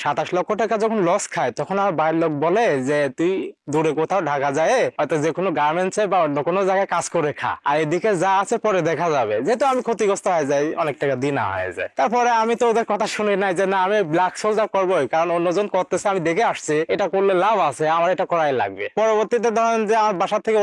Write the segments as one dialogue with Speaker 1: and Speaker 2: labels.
Speaker 1: 27 লক্ষ টাকা যখন লস খায় তখন আমার বাড়ির লোক বলে যে তুই দূরে কোথাও ঢাকা যায় হয়তো যে কোনো গার্মেন্টসে বা অন্য কোনো জায়গায় কাজ করে খা, আর এদিকে যা আছে পরে দেখা যাবে। যেহেতু আমি ক্ষতিগ্রস্ত হয়ে যাই, অনেক টাকা দিনা হয়ে যায়। তারপরে আমি তো ওদের কথা শুনি নাই যে না আমি ব্ল্যাক সোলজার করবোই, কারণ অন্যজন করতেছে আমি দেখে আসছি এটা করলে লাভ আছে, আমার এটা করাই লাগবে। পরবর্তীতে ধরেন যে আমার বাসা থেকে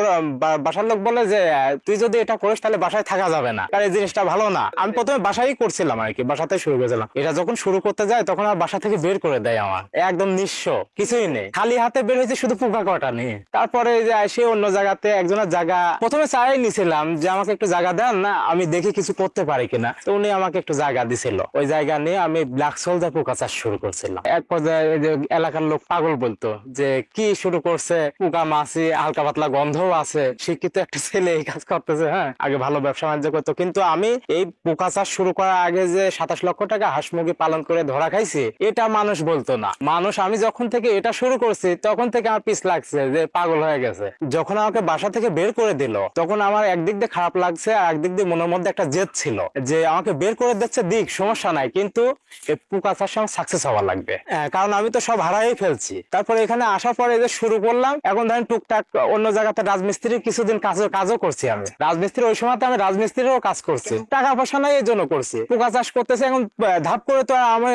Speaker 1: বাসার লোক বলে যে তুই যদি এটা করিস তাহলে বাসায় থাকা যাবে না, কারণ এই জিনিসটা ভালো না। আমি প্রথমে বাসায় করছিলাম আর কি, বাসাতে শুরু করেছিলাম। এটা যখন শুরু করতে যায় তখন আমার বাসা থেকে বের করে দেয়, আমার একদম নিঃস্ব, কিছুই নেই, খালি হাতে বের হয়েছে শুধু পোকা কটা নিয়ে। তারপরে যে এসে অন্য জায়গাতে একজনের জায়গা প্রথমে চাই নিছিলাম যে আমাকে একটু জায়গা দেন না, আমি দেখি কিছু করতে পারি কিনা। তো উনি আমাকে একটু জায়গা দিছিল, ওই জায়গা নিয়ে আমি ব্ল্যাক সোলজার পোকা চাষ শুরু করছিলাম। এক পর্যায়ে যে এলাকার লোক পাগল বলতো যে কি শুরু করছে, পোকা মাছি, হালকা পাতলা গন্ধও আছে, শিক্ষিত একটা ছেলে এই কাজ করতেছে। হ্যাঁ, আগে ভালো ব্যবসা বাণিজ্য করতো, কিন্তু আমি এই পোকা চাষ শুরু করার আগে যে 27 লক্ষ টাকা হাঁস মুরগি পালন করে ধরা খাইছি এটা মানুষ বলতো না। মানুষ আমি যখন থেকে এটা শুরু করছি তখন থেকে আমার পিছ লাগছে যে পাগল হয়ে গেছে। যখন আমাকে বাসা থেকে বের করে দিল তখন আমার একদিক দিয়ে খারাপ লাগছে, আর একদিক দিয়ে মনের মধ্যে একটা জেদ ছিল যে আমাকে বের করে দিচ্ছে দিক সমস্যা নাই, কিন্তু এই পোকা চাষে আমার সাকসেস হওয়া লাগবে, কারণ আমি তো সব হারাই ফেলছি। তারপরে এখানে আসার পরে যে শুরু করলাম, এখন ধরেন টুকটাক অন্য জায়গাতে রাজমিস্ত্রির কিছুদিন কাজও করছি। আমি রাজমিস্ত্রি ওই সময় আমি রাজমিস্ত্রিরও কাজ করছি, টাকা পয়সা নাই এই জন্য করছি। পোকা চাষ করতেছি এখন ধাপ করে, তো আমি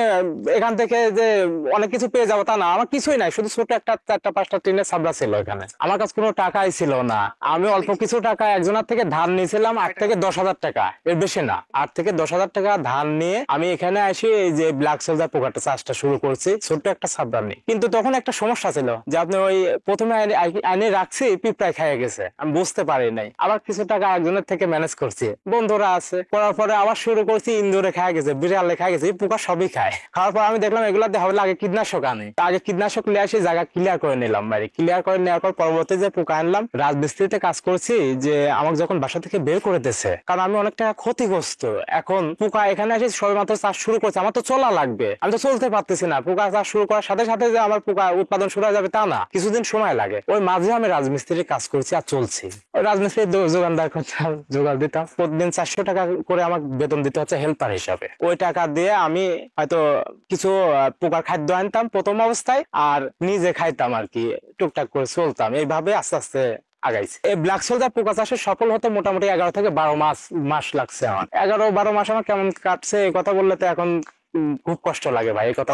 Speaker 1: এখান থেকে যে অনেক কিছু পেয়ে যাবো তা না, আমার কিছুই নাই, শুধু ছোট একটা 4টা-5টা টিনের ছাবড়া ছিল এখানে। আমার কাছে কোনো টাকাই ছিল না, আমি অল্প কিছু টাকা একজনের থেকে ধার নিয়েছিলাম 8 থেকে 10 হাজার টাকা, এর বেশি না, 8 থেকে 10 হাজার টাকা ধার নিয়ে আমি এখানে আসি এই যে ব্ল্যাক সোলজার পোকাটা চাষটা শুরু করছি ছোট্ট একটা ছাবড়া নিয়ে। কিন্তু তখন একটা সমস্যা ছিল যে আপনি ওই প্রথমে আইনে রাখছি পিঁপড়ায় খেয়ে গেছে, আমি বুঝতে পারি নাই। আবার কিছু টাকা একজনের থেকে ম্যানেজ করছি, বন্ধুরা আছে, করার পরে আবার শুরু করছি ইন্দুরে খেয়ে গেছে, বিড়ালে খেয়ে গেছে, পোকা সবই খায়। খাওয়ার পর আমি দেখলাম এগুলা দেওয়া হলে আগে কীটনাশক আনি, আগে কীটনাশক নিয়ে আসি, জায়গা ক্লিয়ার করে নিলাম, বাড়ি ক্লিয়ার করে নেওয়ার পর পরবর্তী যে পোকা আনলাম রাজমিস্ত্রিতে কাজ করছি, যে আমাকে যখন বাসা থেকে বের করে দিয়েছে কারণ আমি অনেকটা ক্ষতিগ্রস্ত। এখন পোকা এখানে এসে সবেমাত্র চাষ শুরু করছে, আমার তো চলা লাগবে, আমি তো চলতে পারতেছি না। পোকা চাষ শুরু করার সাথে সাথে যে আমার পোকা উৎপাদন শুরু হয়ে যাবে তা না, কিছুদিন সময় লাগে। ওই মাঝে আমি রাজমিস্ত্রির কাজ করছি আর চলছি। ওই রাজমিস্ত্রির যোগানদার করতাম, জোগাড় দিতাম, প্রতিদিন 400 টাকা করে আমাকে বেতন দিতে হচ্ছে হেল্পার হিসাবে। ওই টাকা দিয়ে আমি হয়তো কিছু পোকার খাদ্য আনতাম প্রথম অবস্থায়, আর নিজে খাইতাম আর কি, টুকটাক করে চলতাম। এইভাবে আস্তে আস্তে আগাইছে। এই ব্ল্যাক সোলজার পোকা চাষে সফল হতে মোটামুটি 11 থেকে 12 মাস লাগছে আমার। 11-12 মাস আমার কেমন কাটছে এই কথা বললে তো এখন খুব কষ্ট লাগে ভাই, এই কথা।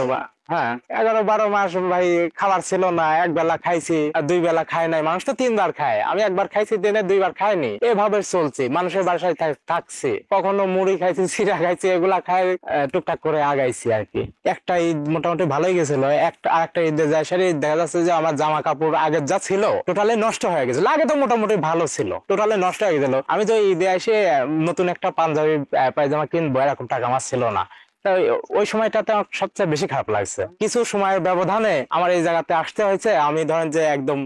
Speaker 1: হ্যাঁ, 11-12 মাস ভাই খাবার ছিল না, একবেলা খাইছি আর 2 বেলা খাই নাই। মানুষ তো 3 বার খায়, আমি একবার খাইছি, দিনে 2 বার খাইনি। এভাবে চলছি, মানুষের বাসায় থাকছি, কখনো মুড়ি খাইছি, চিড়া খাইছি, এগুলা খাই টুকটাক করে আগাইছি আর কি। একটা ঈদ মোটামুটি ভালোই গেছিল, আরেকটা ঈদে যায় সারি দেখা যাচ্ছে যে আমার জামা কাপড় আগের যা ছিল টোটালি নষ্ট হয়ে গেছিল। আগে তো মোটামুটি ভালো ছিল, টোটালি নষ্ট হয়ে গেছিল। আমি তো ঈদে এসে নতুন একটা পাঞ্জাবি পায়জামা কিনবো এরকম টাকা আমার ছিল না। ওই সময়টাতে আমার সবচেয়ে বেশি খারাপ লাগছে। কিছু সময়ের ব্যবধানে আমার এই জায়গাতে আসতে হয়েছে। আমি ধরেন যে একদম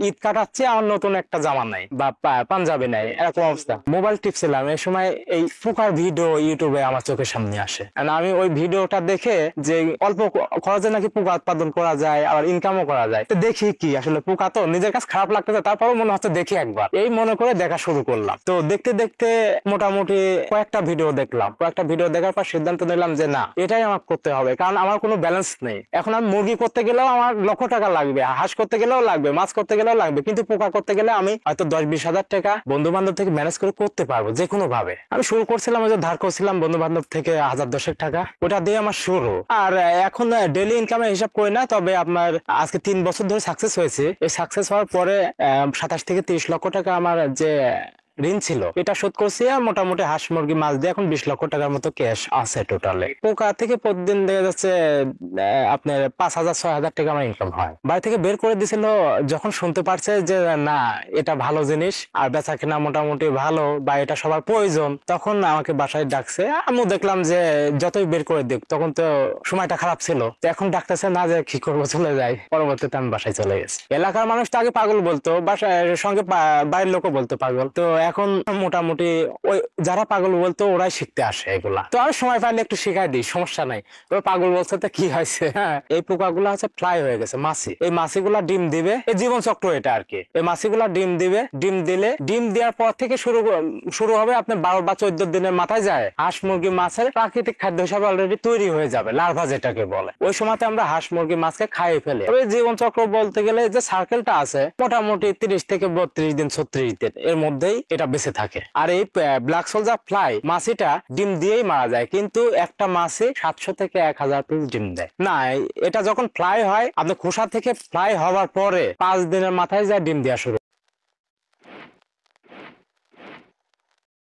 Speaker 1: ঈদ কাটাচ্ছি, আমার নতুন একটা জামা নাই বা পাঞ্জাবি নাই, এরকম অবস্থা। মোবাইল টিপছিলাম, এই সময় এই পোকার ভিডিও ইউটিউবে আমার চোখের সামনে আসে। আমি ওই ভিডিওটা দেখে যে অল্প খরচে নাকি পোকা উৎপাদন করা যায়, আবার ইনকামও করা যায়। তো দেখি কি আসলে পোকা, তো নিজের কাছে খারাপ লাগতেছে, তারপরও মনে হচ্ছে দেখি একবার, এই মনে করে দেখা শুরু করলাম। তো দেখতে দেখতে মোটামুটি কয়েকটা ভিডিও দেখলাম। কয়েকটা ভিডিও দেখার পর সিদ্ধান্ত নিলাম যে না, এটাই আমার করতে হবে, কারণ আমার কোনো ব্যালেন্স নেই। এখন আমি মুরগি করতে গেলেও আমার লক্ষ টাকা লাগবে, হাঁস করতে গেলেও লাগবে, মাছ করতে গেলেও লাগবে, কিন্তু পোকা করতে গেলে আমি হয়তো 10-20 হাজার টাকা বন্ধু বান্ধব থেকে ম্যানেজ করে করতে পারবো যে কোনো ভাবে। আমি শুরু করছিলাম, ওই যে ধার করছিলাম বন্ধু বান্ধব থেকে 1000-10 টাকা, ওটা দিয়ে আমার শুরু। আর এখন ডেইলি ইনকামের হিসাব করি না, তবে আপনার আজকে 3 বছর ধরে সাকসেস হয়েছে। এই সাকসেস হওয়ার পরে 27 থেকে 30 লক্ষ টাকা আমার যে ঋণ ছিল এটা শোধ করছি, আর মোটামুটি হাঁস মুরগি মাছ দিয়ে এখন 20 লক্ষ টাকার মতো ক্যাশ আছে টোটালে। পোকা থেকে প্রতিদিন দেখা যাচ্ছে আপনার 5,000-6,000 টাকা আমার ইনকাম হয়। বাড়ি থেকে বের করে দিছিল যখন শুনতে পারছে যে না এটা ভালো জিনিস আর বেচা কেনা মোটামুটি ভালো, বা এটা সবার প্রয়োজন, তখন আমাকে বাসায় ডাকছে। আমি দেখলাম যে যতই বের করে দিক, তখন তো সময়টা খারাপ ছিল, এখন ডাকতেছে না যে কি করবো, চলে যাই। পরবর্তীতে আমি বাসায় চলে গেছি। এলাকার মানুষ তো আগে পাগল বলতো, বাসায় সঙ্গে বাড়ির লোকও বলতো পাগল। তো এখন মোটামুটি ওই যারা পাগল বলতো ওরাই শিখতে আসে এগুলা। তো আমি সময় পাইলে একটু শিখাই দিই, সমস্যা নাই। ওই পাগল বলছে তো কি হয়েছে, হ্যাঁ এই পোকাগুলো হচ্ছে ফ্লাই হয়ে গেছে, মাছি। এই মাছিগুলা ডিম দিবে, এই জীবন চক্র এটা আর কি। এই মাছিগুলা ডিম দিবে, ডিম দিলে ডিম দেওয়ার পর থেকে শুরু হবে আপনার 12 বা 14 দিনের মাথায় যায় হাঁস মুরগি মাছের প্রাকৃতিক খাদ্য হিসাবে অলরেডি তৈরি হয়ে যাবে, লার্ভা যেটাকে বলে। ওই সময়তে আমরা হাঁস মুরগি মাছকে খাইয়ে ফেলে। ওই জীবন চক্র বলতে গেলে যে সার্কেলটা আছে মোটামুটি 30 থেকে 32 দিন 36 দিন এর মধ্যেই এটা বেঁচে থাকে। আর এই ব্ল্যাক সোলজার ফ্লাই মাছিটা ডিম দিয়েই মারা যায়, কিন্তু একটা মাছি 700 থেকে 1000 পিস ডিম দেয় না। এটা যখন ফ্লাই হয়, আপনার খোসা থেকে ফ্লাই হওয়ার পরে 5 দিনের মাথায় যায় ডিম দেওয়া শুরু